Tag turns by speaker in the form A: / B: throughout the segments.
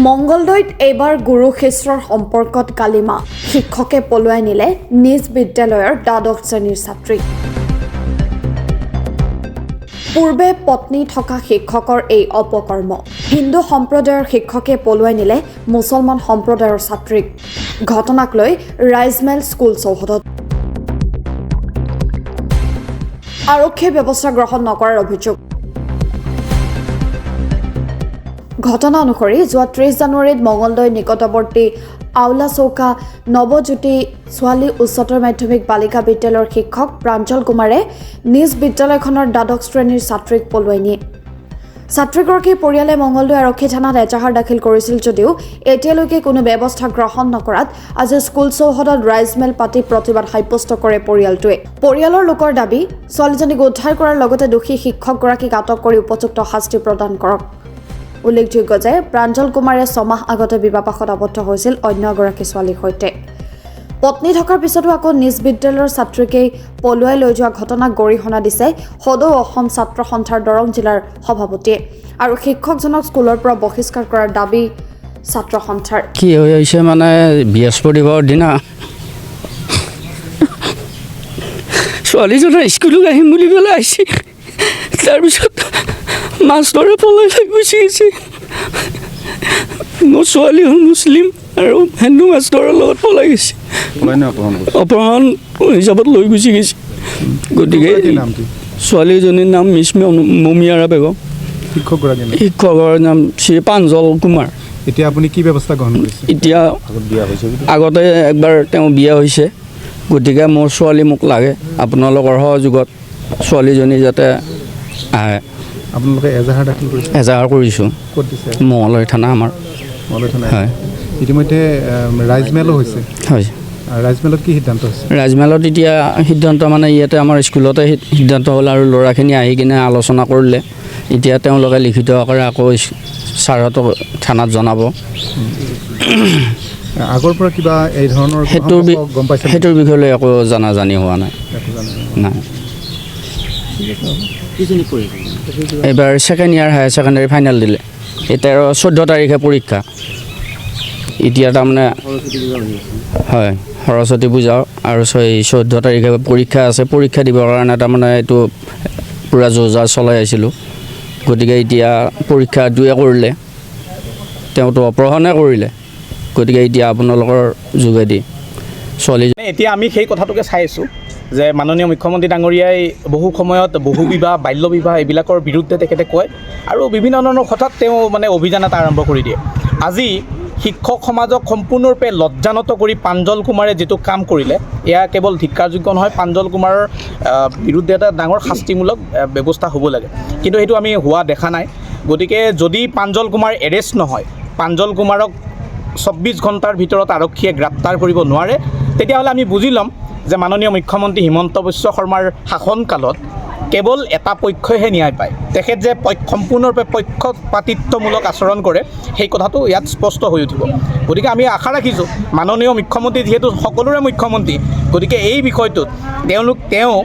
A: মংগলদৈত এইবাৰ গুৰু শিষ্যৰ সম্পৰ্কত কালিমা শিক্ষকে পলুৱাই নিলে নিজ বিদ্যালয়ৰ দ্বাদশ শ্ৰেণীৰ ছাত্ৰীক। পূৰ্বে পত্নী থকা শিক্ষকৰ এই অপকৰ্ম। হিন্দু সম্প্ৰদায়ৰ শিক্ষকে পলুৱাই নিলে মুছলমান সম্প্ৰদায়ৰ ছাত্ৰীক। ঘটনাক লৈ ৰাইজমেল স্কুল চৌহদত আৰক্ষীয়ে ব্যৱস্থা গ্ৰহণ নকৰাৰ অভিযোগ। ঘটনা অনুসৰি যোৱা 30 জানুৱাৰীত মংগলদৈ নিকটৱৰ্তী আউলা চৌকা নৱজ্যোতি ছোৱালী উচ্চতৰ মাধ্যমিক বালিকা বিদ্যালয়ৰ শিক্ষক প্ৰাঞ্জল কুমাৰে নিজ বিদ্যালয়খনৰ দ্বাদশ শ্ৰেণীৰ ছাত্ৰীক পলুৱাই নিয়ে। ছাত্ৰীগৰাকীৰ পৰিয়ালে মংগলদৈ আৰক্ষী থানাত এজাহাৰ দাখিল কৰিছিল যদিও এতিয়ালৈকে কোনো ব্যৱস্থা গ্ৰহণ নকৰাত আজি স্কুল চৌহদত ৰাইজমেল পাতি প্ৰতিবাদ সাব্যস্ত কৰে পৰিয়ালটোৱে। পৰিয়ালৰ লোকৰ দাবী, ছোৱালীজনীক উদ্ধাৰ কৰাৰ লগতে দোষী শিক্ষকগৰাকীক আটক কৰি উপযুক্ত শাস্তি প্ৰদান কৰক। উল্লেখযোগ্য যে প্ৰাঞ্জল কুমাৰে 6 মাহ আগতে বিবাহপাশত আবদ্ধ হৈছিল অন্য এগৰাকী ছোৱালীৰ সৈতে। পত্নী থকাৰ পিছতো আকৌ নিজ বিদ্যালয়ৰ ছাত্ৰীকেই পলুৱাই লৈ যোৱা ঘটনাক গৰিহণা দিছে সদৌ অসম ছাত্ৰ সন্থাৰ দৰং জিলাৰ সভাপতিয়ে আৰু শিক্ষকজনক স্কুলৰ পৰা বহিষ্কাৰ কৰাৰ দাবী ছাত্ৰ সন্থাৰ।
B: কি হৈছে মানে বৃহস্পতিবাৰৰ দিনা ছোৱালীজনে স্কুলত আহিম বুলি পেলাই আহিছে, তাৰপিছত মাষ্টৰে পলাই লৈ গুচি গৈছে। মোৰ ছোৱালী হ'ল মুছলিম আৰু হিন্দু মাষ্টৰৰ লগত পলাই গৈছে, অপহৰণ হিচাপত লৈ গুচি গৈছে। গতিকে ছোৱালীজনীৰ নাম মিছ মমিয়াৰা বেগম, শিক্ষকৰ নাম শ্ৰী প্ৰাঞ্জল কুমাৰ।
C: এতিয়া আপুনি কি ব্যৱস্থা গ্ৰহণ কৰিছে?
B: এতিয়া আগতে একবাৰ তেওঁ বিয়া হৈছে, গতিকে মোৰ ছোৱালী মোক লাগে, আপোনালোকৰ সহযোগত ছোৱালীজনী যাতে আহে।
C: আপোনালোকে এজাহাৰ দাখিল কৰিছে?
B: এজাহাৰ কৰিছোঁ।
C: ক'ত দিছে?
B: মঙলদৈ থানা আমাৰ।
C: মঙলদৈ থানা।
B: হয়।
C: ইতিমধ্যে ৰাইজমেলো হৈছে।
B: হয়।
C: ৰাইজমেলত কি সিদ্ধান্ত হৈছে?
B: ৰাইজমেলত এতিয়া সিদ্ধান্ত মানে ইয়াতে আমাৰ স্কুলতে সিদ্ধান্ত হ'ল আৰু ল'ৰাখিনি আহি কিনে আলোচনা কৰিলে। এতিয়া তেওঁলোকে লিখিত আকাৰে আকৌ ছাৰহঁতক থানাত জনাব।
C: আগৰ পৰা কিবা এই ধৰণৰ গম পাইছে?
B: সেইটোৰ বিষয়লৈ একো জানি হোৱা নাই। নাই। এইবাৰ second year higher secondary final দিলে। এতিয়া 14 তাৰিখে পৰীক্ষা। এতিয়া তাৰমানে হয় সৰস্বতী পূজা আৰু 14 তাৰিখে পৰীক্ষা আছে। পৰীক্ষা দিবৰ কাৰণে তাৰমানে এইটো পূৰা যোজা চলাই আছিলোঁ। গতিকে এতিয়া পৰীক্ষা 2 কৰিলে, তেওঁতো অপহৰণে কৰিলে। গতিকে এতিয়া আপোনালোকৰ যোগেদি ছোৱালী
D: এতিয়া আমি সেই কথাটোকে চাই আছোঁ যে মাননীয় মুখ্যমন্ত্ৰী ডাঙৰীয়াই বহু সময়ত বহু বিবাহ বাল্য বিবাহ এইবিলাকৰ বিৰুদ্ধে তেখেতে কয় আৰু বিভিন্ন ধৰণৰ কথাত তেওঁ মানে অভিযান এটা আৰম্ভ কৰি দিয়ে। আজি শিক্ষক সমাজক সম্পূৰ্ণৰূপে লজ্জানত কৰি প্ৰাঞ্জল কুমাৰে যিটো কাম কৰিলে, এয়া কেৱল ধিক্কাৰযোগ্য নহয়। প্ৰাঞ্জল কুমাৰৰ বিৰুদ্ধে এটা ডাঙৰ শাস্তিমূলক ব্যৱস্থা হ'ব লাগে, কিন্তু সেইটো আমি হোৱা দেখা নাই। গতিকে যদি প্ৰাঞ্জল কুমাৰ এৰেষ্ট নহয়, প্ৰাঞ্জল কুমাৰক 24 ঘণ্টাৰ ভিতৰত আৰক্ষীয়ে গ্ৰেপ্তাৰ কৰিব নোৱাৰে, তেতিয়াহ'লে আমি বুজি ল'ম যে মাননীয় মুখ্যমন্ত্ৰী হিমন্ত বিশ্ব শৰ্মাৰ শাসনকালত কেৱল এটা পক্ষইহে ন্যায় পায়। তেখেত যে সম্পূৰ্ণৰূপে পক্ষপাতিত্বমূলক আচৰণ কৰে, সেই কথাটো ইয়াত স্পষ্ট হৈ উঠিব। গতিকে আমি আশা ৰাখিছোঁ মাননীয় মুখ্যমন্ত্ৰী যিহেতু সকলোৰে মুখ্যমন্ত্ৰী, গতিকে এই বিষয়টোত তেওঁ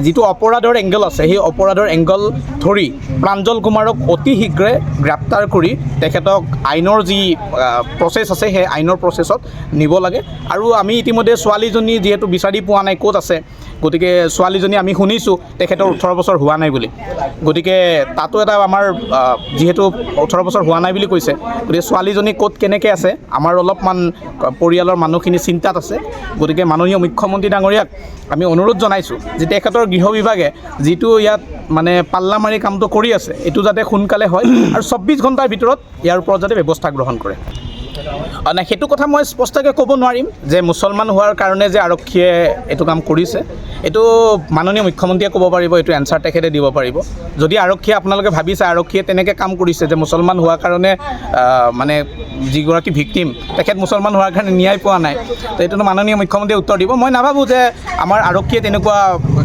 D: যিটো অপৰাধৰ এংগল আছে, সেই অপৰাধৰ এংগল ধৰি প্ৰাঞ্জল কুমাৰক অতি শীঘ্ৰে গ্ৰেপ্তাৰ কৰি তেখেতক আইনৰ যি প্ৰচেছ আছে সেই আইনৰ প্ৰচেছত নিব লাগে। আৰু আমি ইতিমধ্যে ছোৱালীজনী যিহেতু বিচাৰি পোৱা নাই ক'ত আছে, গতিকে ছোৱালীজনী আমি শুনিছোঁ তেখেতৰ 18 বছৰ হোৱা নাই বুলি। গতিকে তাতো এটা আমাৰ যিহেতু 18 বছৰ হোৱা নাই বুলি কৈছে, গতিকে ছোৱালীজনী ক'ত কেনেকৈ আছে আমাৰ অলপমান পৰিয়ালৰ মানুহখিনি চিন্তাত আছে। গতিকে মাননীয় মুখ্যমন্ত্ৰী ডাঙৰীয়াক আমি অনুৰোধ জনাইছোঁ যে তেখেতৰ গৃহ বিভাগে যিটো ইয়াত মানে পাল্লা মাৰি কামটো কৰি আছে, এইটো যাতে সোনকালে হয় আৰু 24 ঘণ্টাৰ ভিতৰত ইয়াৰ ওপৰত যাতে ব্যৱস্থা গ্ৰহণ কৰে। নাই, সেইটো কথা মই স্পষ্টকৈ ক'ব নোৱাৰিম যে মুছলমান হোৱাৰ কাৰণে যে আৰক্ষীয়ে এইটো কাম কৰিছে, এইটো মাননীয় মুখ্যমন্ত্ৰীয়ে ক'ব পাৰিব, এইটো এনচাৰ তেখেতে দিব পাৰিব। যদি আৰক্ষীয়ে আপোনালোকে ভাবিছে আৰক্ষীয়ে তেনেকৈ কাম কৰিছে যে মুছলমান হোৱাৰ কাৰণে মানে যিগৰাকী ভিক্টিম তেখেত মুছলমান হোৱাৰ কাৰণে ন্যায় পোৱা নাই, তো এইটোতো মাননীয় মুখ্যমন্ত্ৰীয়ে উত্তৰ দিব। মই নাভাবোঁ যে আমাৰ আৰক্ষীয়ে তেনেকুৱা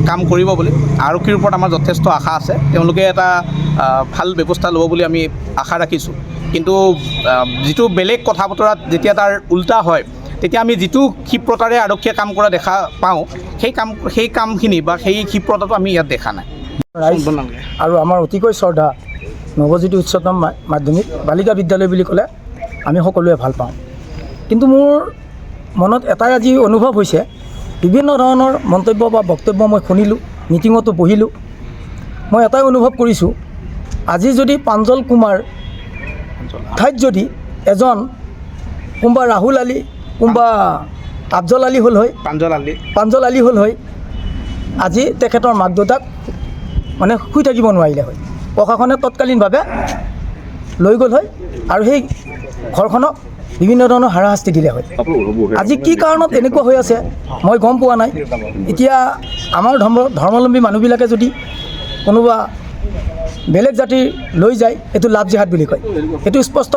D: কাম কৰিব বুলি। আৰক্ষীৰ ওপৰত আমাৰ যথেষ্ট আশা আছে, তেওঁলোকে এটা ভাল ব্যৱস্থা ল'ব বুলি আমি আশা ৰাখিছোঁ। কিন্তু যিটো বেলেগ কথা বতৰাত যেতিয়া তাৰ উল্টা হয়, তেতিয়া আমি যিটো ক্ষিপ্ৰতাৰে আৰক্ষীয়ে কাম কৰা দেখা পাওঁ, সেই কামখিনি বা সেই ক্ষিপ্ৰতাটো আমি ইয়াত দেখা নাই।
E: আৰু আমাৰ অতিকৈ শ্ৰদ্ধা নৱজ্যোতি উচ্চতম মাধ্যমিক বালিকা বিদ্যালয় বুলি ক'লে আমি সকলোৱে ভাল পাওঁ। কিন্তু মোৰ মনত এটাই আজি অনুভৱ হৈছে, বিভিন্ন ধৰণৰ মন্তব্য বা বক্তব্য মই শুনিলোঁ, মিটিঙতো বহিলোঁ। মই এটাই অনুভৱ কৰিছোঁ, আজি যদি প্ৰাঞ্জল কুমাৰ ঠাইত যদি এজন কোনোবা ৰাহুল আলী, কোনোবা আফজল আলী হ'ল হয়, প্ৰাঞ্জল আলী হ'ল হয়, আজি তেখেতৰ মাক দেউতাক মানে শুই থাকিব নোৱাৰিলে হয়। প্ৰশাসনে তৎকালীনভাৱে লৈ গ'ল হয় আৰু সেই ঘৰখনক বিভিন্ন ধৰণৰ হাৰাশাস্তি দিলে হয়। আজি কি কাৰণত এনেকুৱা হৈ আছে মই গম পোৱা নাই। এতিয়া আমাৰ ধৰ্মাৱলম্বী মানুহবিলাকে যদি কোনোবা বেলেগ জাতিৰ লৈ যায়, এইটো লাভ জেহাদ বুলি কয়, এইটো স্পষ্ট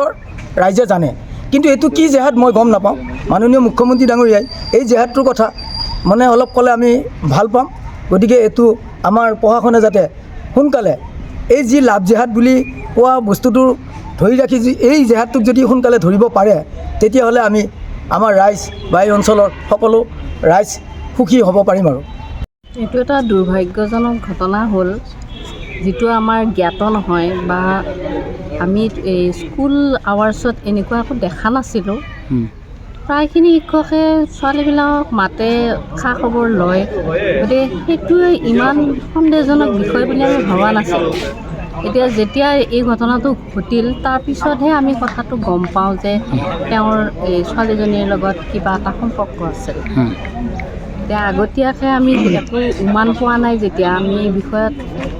E: ৰাইজে জানে। কিন্তু এইটো কি জেহাদ মই গম নাপাওঁ। মাননীয় মুখ্যমন্ত্ৰী ডাঙৰীয়াই এই জেহাদটোৰ কথা মানে অলপ ক'লে আমি ভাল পাম। গতিকে এইটো আমাৰ প্ৰশাসনে যাতে সোনকালে এই যি লাভ জেহাদ বুলি কোৱা বস্তুটো ধৰি ৰাখি এই জেহাদটোক যদি সোনকালে ধৰিব পাৰে, তেতিয়াহ'লে আমি আমাৰ ৰাইজ বা এই অঞ্চলৰ সকলো ৰাইজ সুখী হ'ব পাৰিম। আৰু
F: এইটো এটা দুৰ্ভাগ্যজনক ঘটনা হ'ল, যিটো আমাৰ জ্ঞাত নহয় বা আমি এই স্কুল আৱাৰ্ছত এনেকুৱা একো দেখা নাছিলোঁ। প্ৰায়খিনি শিক্ষকে ছোৱালীবিলাকক মাতে, খা খবৰ লয়, গতিকে সেইটোৱে ইমান সন্দেহজনক বিষয় বুলি আমি ভবা নাছিলোঁ। এতিয়া যেতিয়া এই ঘটনাটো ঘটিল, তাৰপিছতহে আমি কথাটো গম পাওঁ যে তেওঁৰ এই ছোৱালীজনীৰ লগত কিবা এটা সম্পৰ্ক আছিল। এতিয়া আগতীয়াকৈ আমি একো উমান পোৱা নাই, যেতিয়া আমি এই বিষয়ত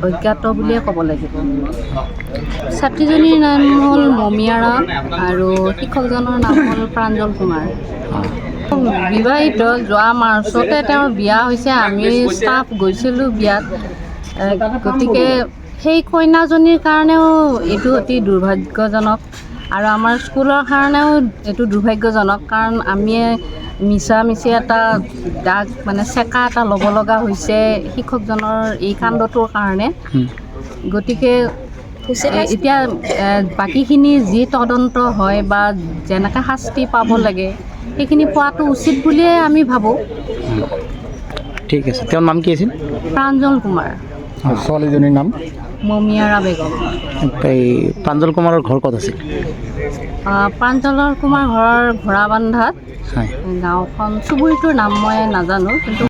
F: অজ্ঞাত বুলিয়ে ক'ব লাগিব। ছাত্ৰীজনীৰ নাম হ'ল মমিয়াৰা আৰু শিক্ষকজনৰ নাম হ'ল প্ৰাঞ্জল কুমাৰ। বিবাহিত, যোৱা মাৰ্চতে তেওঁৰ বিয়া হৈছে। আমি ষ্টাফ গৈছিলোঁ বিয়াত। গতিকে সেই কইনাজনীৰ কাৰণেও এইটো অতি দুৰ্ভাগ্যজনক আৰু আমাৰ স্কুলৰ কাৰণেও এইটো দুৰ্ভাগ্যজনক, কাৰণ আমি মিছামিছি এটা দাগ মানে চেকা এটা ল'ব লগা হৈছে শিক্ষকজনৰ এই কাণ্ডটোৰ কাৰণে। গতিকে এতিয়া বাকীখিনি যি তদন্ত হয় বা যেনেকৈ শাস্তি পাব লাগে সেইখিনি পোৱাটো উচিত বুলিয়ে আমি ভাবোঁ।
G: ঠিক আছে। তেওঁৰ নাম কি আছিল?
F: প্ৰাঞ্জল কুমাৰ।
C: ছোৱালীজনীৰ নাম
F: মমিয়াৰা বেগম।
G: এই প্ৰাঞ্জল কুমাৰৰ ঘৰ ক'ত আছিল?
F: প্ৰাঞ্জলৰ কুমাৰ ঘৰৰ ঘোঁৰাবান্ধাত।
G: হয়।
F: গাঁওখন চুবুৰীটোৰ নাম মই নাজানো, কিন্তু